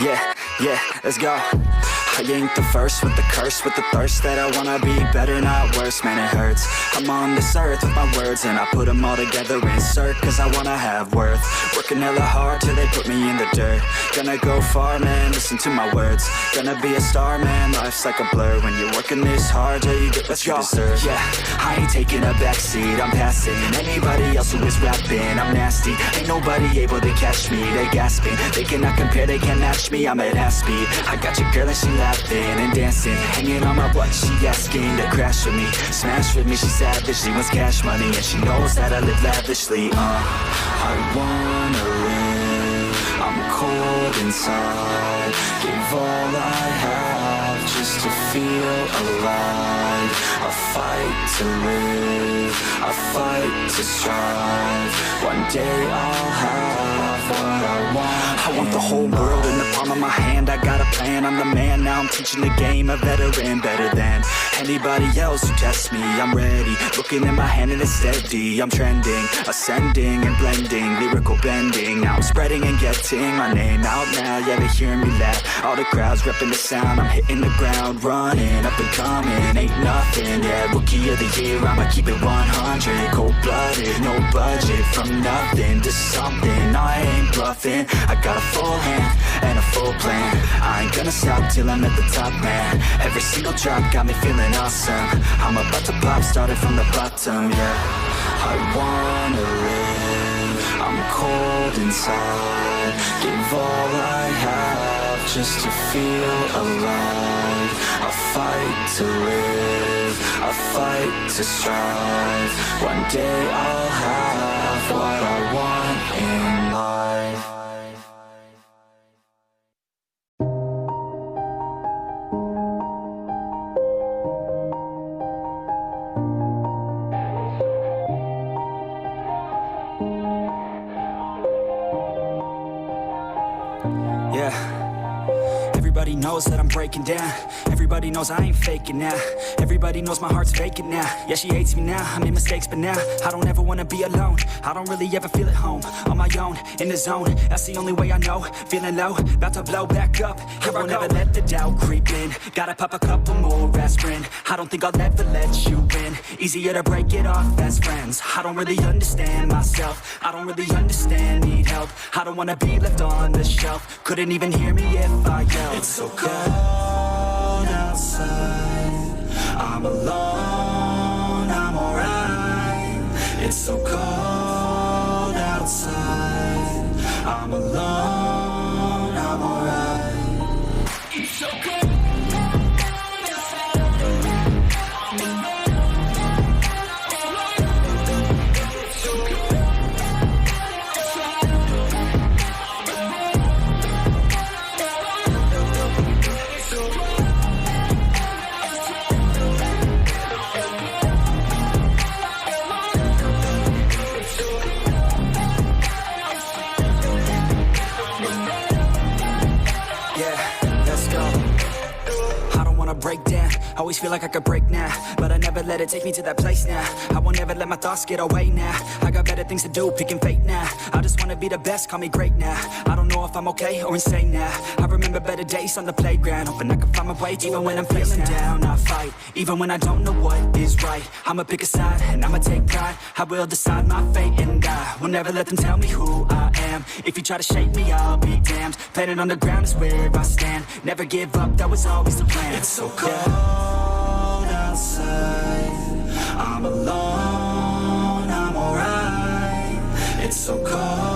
Yeah, let's go. I ain't the first with the curse, with the thirst that I wanna be better, not worse, man it hurts. I'm on this earth with my words and I put them all together, insert, cause I wanna have worth. Working hella hard till they put me in the dirt. Gonna go far, man, listen to my words. Gonna be a star, man, life's like a blur. When you're working this hard, yeah, you get what you deserve. Yeah, I ain't taking a backseat, I'm passing anybody else who is rapping. I'm nasty, ain't nobody able to catch me. They gasping, they cannot compare, they can't match me. I'm at half speed, I got your girl and she laughing and dancing, hanging on my butt, she asking to crash with me, smash with me, she savage, she wants cash money, and she knows that I live lavishly. I wanna live, I'm cold inside, give all I have just to feel alive. I fight to live, I fight to strive, one day I'll have what I want. I want the whole world in the palm of my hand, I got a plan, I'm the man, now I'm teaching the game, a veteran, better than anybody else who tests me. I'm ready, looking at my hand and it's steady, I'm trending, ascending and blending, lyrical bending, now I'm spreading and getting my name out now, yeah they hearing me laugh, all the crowds repping the sound, I'm hitting the ground, running, up and coming, ain't nothing, yeah, rookie of the year, I'ma keep it 100, cold-blooded, no budget, from nothing to something, I ain't bluffing, I got a full hand and a full plan, I ain't gonna stop till I'm at the top, man, every single drop got me feeling awesome, I'm about to pop, started from the bottom, yeah, I wanna live, I'm cold inside, give all I have just to feel alive, I fight to live, I fight to strive, one day I'll have what I want in life. Everybody knows that I'm breaking down. Everybody knows I ain't faking now. Everybody knows my heart's vacant now. Yeah, she hates me now, I made mistakes but now I don't ever wanna be alone. I don't really ever feel at home. On my own, in the zone, that's the only way I know. Feeling low, about to blow back up. Here I won't ever let the doubt creep in. Gotta pop a couple more aspirin. I don't think I'll ever let you in. Easier to break it off as friends. I don't really understand myself. I don't really understand, need help. I don't wanna be left on the shelf. Couldn't even hear me if I yelled. It's so cold outside, I'm alone, I'm alright. It's so cold outside, I'm alone, I'm alright. It's so cold. Break down, always feel like I could break now, but I never let it take me to that place now. I won't ever let my thoughts get away now. I got better things to do, picking fate now. I just wanna be the best, call me great now. I don't know if I'm okay or insane now. I remember better days on the playground, hoping I can find my way even when I'm feeling down. I fight, even when I don't know what is right. I'ma pick a side and I'ma take pride. I will decide my fate and I will never let them tell me who I am. If you try to shake me, I'll be damned. Planet on the ground is where I stand. Never give up, that was always the plan. It's so cold outside, I'm alone, I'm alright. It's so cold